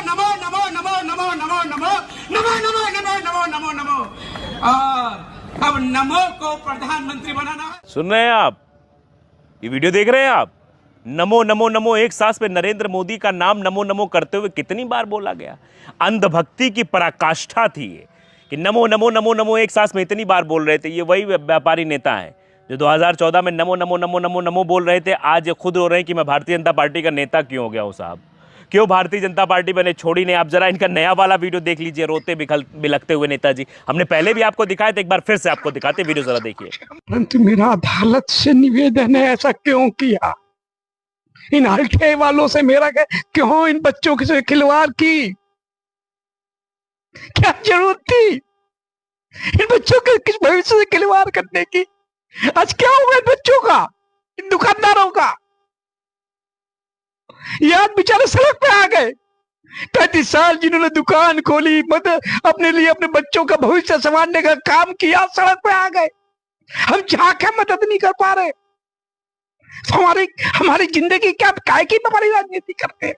नमो नमो नमो नमो नमो नमो नमो नमो नमो नमो नमो नमो। और अब नमो को प्रधानमंत्री बनाना है। सुन रहे हैं आप, ये वीडियो देख रहे हैं आप? नमो नमो नमो एक सांस पे नरेंद्र मोदी का नाम नमो नमो करते हुए कितनी बार बोला गया। अंधभक्ति की पराकाष्ठा थी ये कि नमो नमो नमो नमो एक सांस में इतनी बार बोल रहे थे। ये वही व्यापारी नेता हैं जो 2014 में नमो नमो नमो नमो नमो बोल रहे थे। आज ये खुद रो रहे हैं कि मैं भारतीय जनता पार्टी का नेता क्यों हो गया हूँ साहब, क्यों भारतीय जनता पार्टी मैंने छोड़ी नहीं। आप जरा इनका नया वाला वीडियो देख लीजिए, रोते बिलखते हुए नेताजी। हमने पहले भी आपको दिखाया था, एक बार फिर से आपको दिखाते, वीडियो जरा देखिए। परंतु मेरा अदालत से निवेदन है, ऐसा क्यों किया? इन हल्के वालों से मेरा क्यों इन बच्चों के से खिलवाड़ की? क्या जरूरत थी इन बच्चों के किस भविष्य से खिलवाड़ करने की? आज क्या हुआ इन बच्चों का, इन दुकानदारों का? ये आज बेचारे सड़क पे आ गए। 35 साल जिन्होंने दुकान खोली, अपने लिए अपने बच्चों का भविष्य संवारने का काम किया, सड़क पे आ गए। हम जाके मदद नहीं कर पा रहे। हमारी जिंदगी क्या, काहे की हमारी राजनीति करते हैं?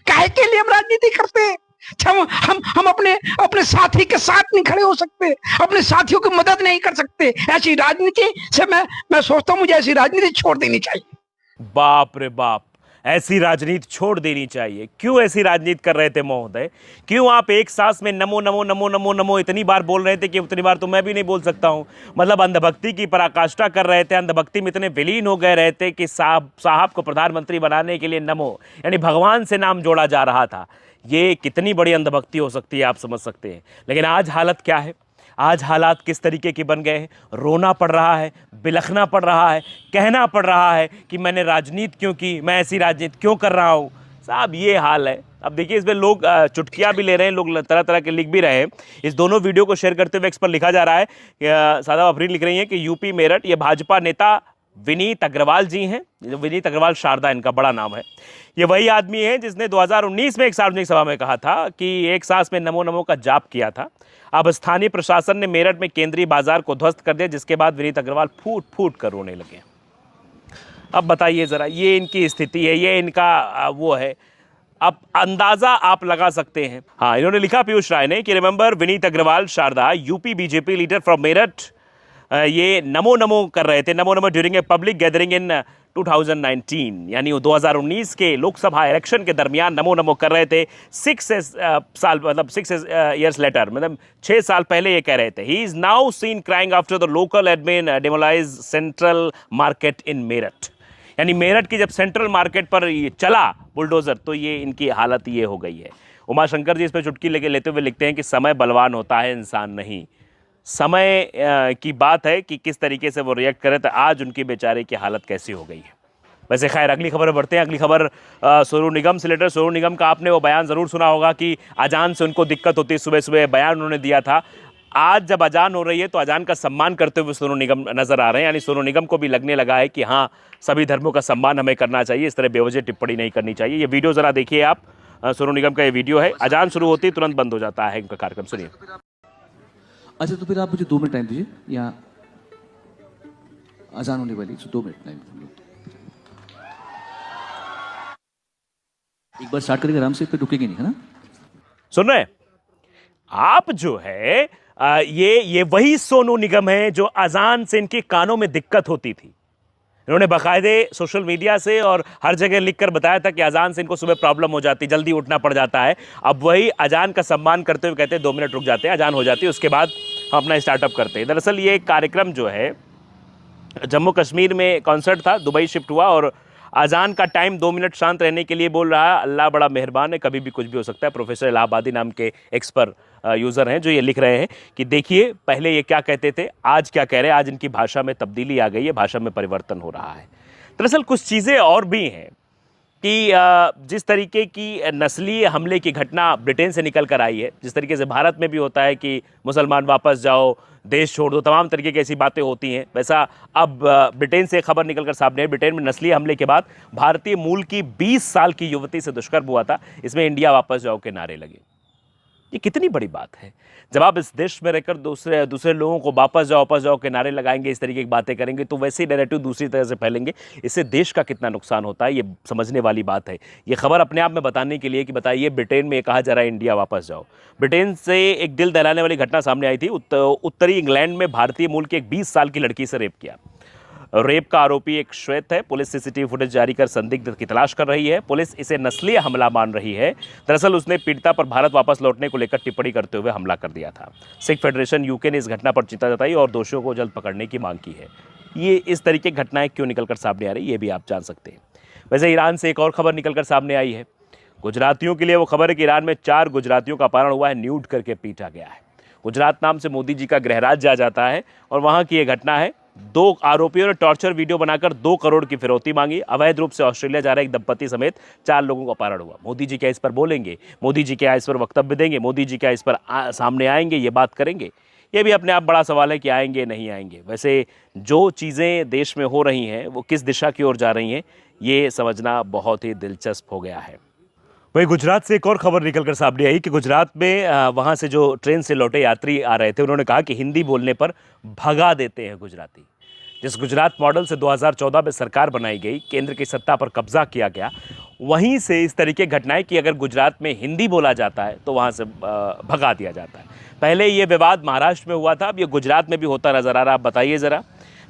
काहे के लिए हम राजनीति करते हैं? हम अपने साथी के साथ नहीं खड़े हो सकते, अपने साथियों की मदद नहीं कर सकते। ऐसी राजनीति से मैं सोचता हूँ मुझे ऐसी राजनीति छोड़ देनी चाहिए। बाप रे बाप, ऐसी राजनीति छोड़ देनी चाहिए। क्यों ऐसी राजनीति कर रहे थे महोदय? क्यों आप एक सांस में नमो नमो नमो नमो नमो इतनी बार बोल रहे थे कि उतनी बार तो मैं भी नहीं बोल सकता हूं। मतलब अंधभक्ति की पराकाष्ठा कर रहे थे, अंधभक्ति में इतने विलीन हो गए रहे थे कि साहब को प्रधानमंत्री बनाने के लिए नमो यानी भगवान से नाम जोड़ा जा रहा था। ये कितनी बड़ी अंधभक्ति हो सकती है, आप समझ सकते हैं। लेकिन आज हालत क्या है, आज हालात किस तरीके के बन गए हैं? रोना पड़ रहा है, बिलखना पड़ रहा है, कहना पड़ रहा है कि मैंने राजनीति क्यों की, मैं ऐसी राजनीति क्यों कर रहा हूँ। साहब ये हाल है। अब देखिए इसमें लोग चुटकियाँ भी ले रहे हैं, लोग तरह तरह के लिख भी रहे हैं। इस दोनों वीडियो को शेयर करते हुए एक्स पर लिखा जा रहा है, सादा अफरीन लिख रही हैं कि यूपी मेरठ, ये भाजपा नेता विनीत अग्रवाल जी हैं। विनीत अग्रवाल शारदा इनका बड़ा नाम है। ये वही आदमी है जिसने 2019 में एक सार्वजनिक सभा में कहा था कि एक सांस में नमो नमो का जाप किया था। अब स्थानीय प्रशासन ने मेरठ में केंद्रीय बाजार को ध्वस्त कर दिया, जिसके बाद विनीत अग्रवाल फूट फूट कर रोने लगे। अब बताइए जरा, ये इनकी स्थिति है, ये इनका वो है। अब अंदाजा आप लगा सकते हैं। हाँ, इन्होंने लिखा पीयूष राय ने कि remember Vineet Agarwal Sharda, UP BJP leader from Meerut. ये नमो नमो कर रहे थे, Namo Namo during a public gathering in 2019, यानी 2019 के लोकसभा इलेक्शन के दरमियान नमो नमो कर रहे थे। 6 years later, मतलब 6 साल पहले ये कह रहे थे। He is now seen crying after the local admin demolise central market in Meerut. यानी मेरठ की जब सेंट्रल मार्केट पर ये चला बुलडोजर, तो ये इनकी हालत ये हो गई है। उमाशंकर जी इस पर चुटकी लेते हुए लिखते हैं कि समय बलवान होता है, इंसान नहीं। समय की बात है कि किस तरीके से वो रिएक्ट करे, तो आज उनकी बेचारे की हालत कैसी हो गई है। वैसे खैर अगली खबर बढ़ते हैं। अगली खबर सोनू निगम से लेटर। सोनू निगम का आपने वो बयान ज़रूर सुना होगा कि अजान से उनको दिक्कत होती है। सुबह सुबह बयान उन्होंने दिया था। आज जब अजान हो रही है तो अजान का सम्मान करते हुए सोनू निगम नजर आ रहे हैं। यानी सोनू निगम को भी लगने लगा है कि हाँ, सभी धर्मों का सम्मान हमें करना चाहिए, इस तरह बेवजह टिप्पणी नहीं करनी चाहिए। ये वीडियो ज़रा देखिए आप, सोनू निगम का ये वीडियो है। अजान शुरू होती तुरंत बंद हो जाता है इनका कार्यक्रम, सुनिए। अच्छा, तो फिर आप मुझे 2 मिनट टाइम दीजिए, या अजान होने वाली, 2 मिनट टाइम। एक बार स्टार्ट करेंगे आराम से, फिर रुकेंगे नहीं, है ना? सुन रहे हैं आप? जो है ये वही सोनू निगम है जो अजान से इनके कानों में दिक्कत होती थी। इन्होंने बाकायदे सोशल मीडिया से और हर जगह लिखकर बताया था कि अजान से इनको सुबह प्रॉब्लम हो जाती, जल्दी उठना पड़ जाता है। अब वही अजान का सम्मान करते हुए कहते हैं 2 मिनट रुक जाते हैं, अजान हो जाती है, उसके बाद हम अपना स्टार्टअप करते हैं। दरअसल ये कार्यक्रम जो है जम्मू कश्मीर में कॉन्सर्ट था, दुबई शिफ्ट हुआ और अजान का टाइम 2 मिनट शांत रहने के लिए बोल रहा है। अल्लाह बड़ा मेहरबान है, कभी भी कुछ भी हो सकता है। प्रोफेसर इलाहाबादी नाम के एक्सपर्ट यूज़र हैं जो ये लिख रहे हैं कि देखिए पहले ये क्या कहते थे, आज क्या कह रहे हैं। आज इनकी भाषा में तब्दीली आ गई है, भाषा में परिवर्तन हो रहा है। दरअसल कुछ चीज़ें और भी हैं कि जिस तरीके की नस्लीय हमले की घटना ब्रिटेन से निकल कर आई है, जिस तरीके से भारत में भी होता है कि मुसलमान वापस जाओ, देश छोड़ दो, तमाम तरीके की ऐसी बातें होती हैं, वैसा अब ब्रिटेन से खबर निकल कर सामने है। ब्रिटेन में नस्लीय हमले के बाद भारतीय मूल की 20 साल की युवती से दुष्कर्म हुआ था। इसमें इंडिया वापस जाओ के नारे लगे। ये कितनी बड़ी बात है। जब आप इस देश में रहकर दूसरे लोगों को वापस जाओ के नारे लगाएंगे, इस तरीके की बातें करेंगे, तो वैसे ही नैरेटिव दूसरी तरह से फैलेंगे। इससे देश का कितना नुकसान होता है, ये समझने वाली बात है। ये खबर अपने आप में बताने के लिए कि बताइए, ब्रिटेन में कहा जा रहा है इंडिया वापस जाओ। ब्रिटेन से एक दिल दहलाने वाली घटना सामने आई थी। उत्तरी इंग्लैंड में भारतीय मूल की एक 20 साल की लड़की से रेप किया। रेप का आरोपी एक श्वेत है। पुलिस सीसीटीवी फुटेज जारी कर संदिग्ध की तलाश कर रही है। पुलिस इसे नस्लीय हमला मान रही है। दरअसल उसने पीड़िता पर भारत वापस लौटने को लेकर टिप्पणी करते हुए हमला कर दिया था। सिख फेडरेशन यूके ने इस घटना पर चिंता जताई और दोषियों को जल्द पकड़ने की मांग की है। ये इस तरीके की घटनाएं क्यों निकलकर सामने आ रही है, ये भी आप जान सकते हैं। वैसे ईरान से एक और खबर निकलकर सामने आई है। गुजरातियों के लिए वो खबर है कि ईरान में 4 गुजरातियों का अपहरण हुआ है, न्यूड करके पीटा गया है। गुजरात नाम से मोदी जी का गृह राज्य आ जाता है और वहाँ की ये घटना है। 2 आरोपियों ने टॉर्चर वीडियो बनाकर 2 करोड़ की फिरौती मांगी। अवैध रूप से ऑस्ट्रेलिया जा रहे एक दंपति समेत 4 लोगों का अपहरण हुआ। मोदी जी क्या इस पर बोलेंगे? मोदी जी क्या इस पर वक्तव्य देंगे? मोदी जी क्या इस पर सामने आएंगे, ये बात करेंगे? ये भी अपने आप बड़ा सवाल है कि आएंगे नहीं आएंगे। वैसे जो चीज़ें देश में हो रही हैं वो किस दिशा की ओर जा रही हैं, ये समझना बहुत ही दिलचस्प हो गया है। वही गुजरात से एक और खबर निकलकर सामने आई कि गुजरात में वहाँ से जो ट्रेन से लौटे यात्री आ रहे थे, उन्होंने कहा कि हिंदी बोलने पर भगा देते हैं गुजराती। जिस गुजरात मॉडल से 2014 में सरकार बनाई गई, केंद्र की सत्ता पर कब्जा किया गया, वहीं से इस तरीके की घटनाएं कि अगर गुजरात में हिंदी बोला जाता है तो वहाँ से भगा दिया जाता है। पहले ये विवाद महाराष्ट्र में हुआ था, अब ये गुजरात में भी होता नजर आ रहा। आप बताइए ज़रा,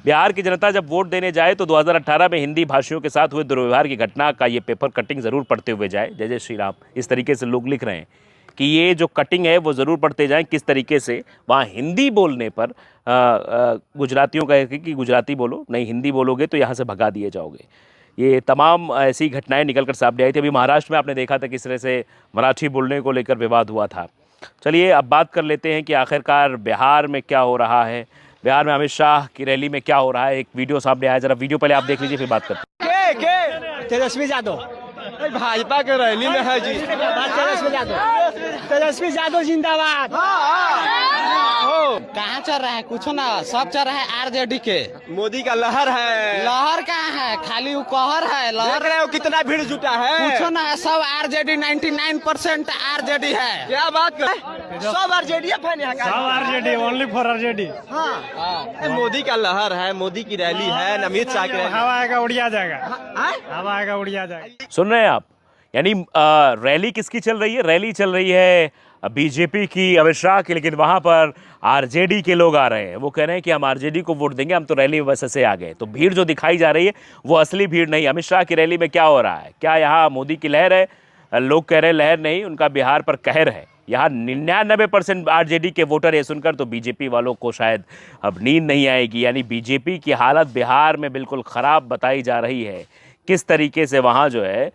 बिहार की जनता जब वोट देने जाए तो 2018 में हिंदी भाषियों के साथ हुए दुर्व्यवहार की घटना का ये पेपर कटिंग ज़रूर पढ़ते हुए जाए। जय जय श्री राम, इस तरीके से लोग लिख रहे हैं कि ये जो कटिंग है वो ज़रूर पढ़ते जाएं, किस तरीके से वहाँ हिंदी बोलने पर गुजरातियों का है कि गुजराती बोलो, नहीं हिंदी बोलोगे तो यहाँ से भगा दिए जाओगे। ये तमाम ऐसी घटनाएं निकलकर सामने आई थी। अभी महाराष्ट्र में आपने देखा था किस तरह से मराठी बोलने को लेकर विवाद हुआ था। चलिए अब बात कर लेते हैं कि आखिरकार बिहार में क्या हो रहा है। बिहार में अमित शाह की रैली में क्या हो रहा है, एक वीडियो सामने आया, जरा वीडियो पहले आप देख लीजिए फिर बात करते हैं। तेजस्वी यादव भाजपा के रैली में है जी। तेजस्वी यादव जिंदाबाद। कहाँ चल रहा है? कुछ ना, सब चल रहा है आरजेडी के। मोदी का लहर है। लहर कहाँ है? खाली वो कहर है। देख लहर रहे हो कितना भीड़ जुटा है। कुछ ना है, सब आरजेडी 99% आरजेडी है। क्या बात कर, सब आरजेडी फैन है। सब RJD, only for RJD. Modi का लहर है, मोदी की रैली है, अमित शाह की रैली। हवा आएगा उड़िया जाएगा, हवा आएगा उड़िया जाएगा। सुन रहे हैं आप, यानी रैली किसकी चल रही है? रैली चल रही है बीजेपी की, अमित शाह की, लेकिन वहाँ पर आरजेडी के लोग आ रहे हैं। वो कह रहे हैं कि हम आरजेडी को वोट देंगे, हम तो रैली में बस ऐसे आ गए। तो भीड़ जो दिखाई जा रही है वो असली भीड़ नहीं। अमित शाह की रैली में क्या हो रहा है? क्या यहाँ मोदी की लहर है? लोग कह रहे हैं लहर नहीं, उनका बिहार पर कहर है। यहाँ 99% आरजेडी के वोटर ये सुनकर तो बीजेपी वालों को शायद अब नींद नहीं आएगी। यानी बीजेपी की हालत बिहार में बिल्कुल ख़राब बताई जा रही है। किस तरीके से वहाँ जो है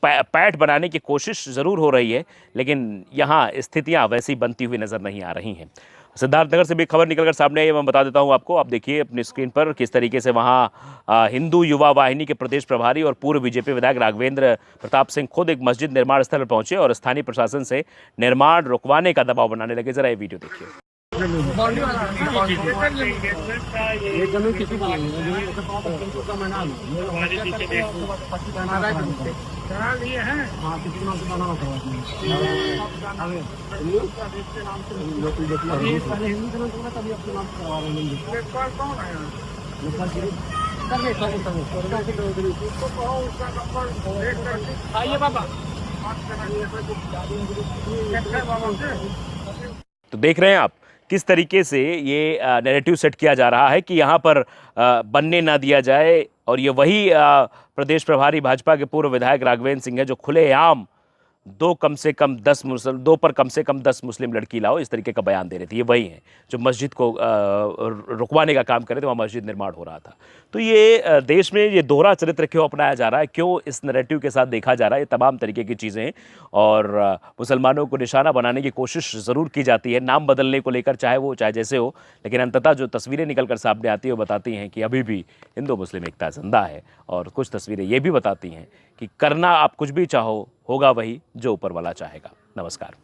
पैठ बनाने की कोशिश ज़रूर हो रही है, लेकिन यहाँ स्थितियाँ वैसी बनती हुई नज़र नहीं आ रही हैं। सिद्धार्थनगर से भी खबर निकलकर सामने आई है, मैं बता देता हूँ आपको। आप देखिए अपनी स्क्रीन पर किस तरीके से वहाँ हिंदू युवा वाहिनी के प्रदेश प्रभारी और पूर्व बीजेपी विधायक राघवेंद्र प्रताप सिंह खुद एक मस्जिद निर्माण स्थल पर पहुंचे और स्थानीय प्रशासन से निर्माण रुकवाने का दबाव बनाने लगे। जरा ये वीडियो देखिए। तो देख रहे हैं आप किस तरीके से ये नैरेटिव सेट किया जा रहा है कि यहाँ पर बनने ना दिया जाए। और ये वही प्रदेश प्रभारी भाजपा के पूर्व विधायक राघवेंद्र सिंह है जो खुलेआम दो पर कम से कम 10 मुस्लिम लड़की लाओ, इस तरीके का बयान दे रहे थे। ये वही हैं जो मस्जिद को रुकवाने का काम कर रहे थे, वहाँ मस्जिद निर्माण हो रहा था। तो ये देश में ये दोहरा चरित्र क्यों अपनाया जा रहा है, क्यों इस नैरेटिव के साथ देखा जा रहा है, ये तमाम तरीके की चीज़ें। और मुसलमानों को निशाना बनाने की कोशिश ज़रूर की जाती है, नाम बदलने को लेकर, चाहे जैसे हो, लेकिन अंततः जो तस्वीरें निकल कर सामने आती है वो बताती हैं कि अभी भी हिंदू मुस्लिम एकता जिंदा है। और कुछ तस्वीरें ये भी बताती हैं कि करना आप कुछ भी चाहो, होगा वही जो ऊपर वाला चाहेगा। नमस्कार।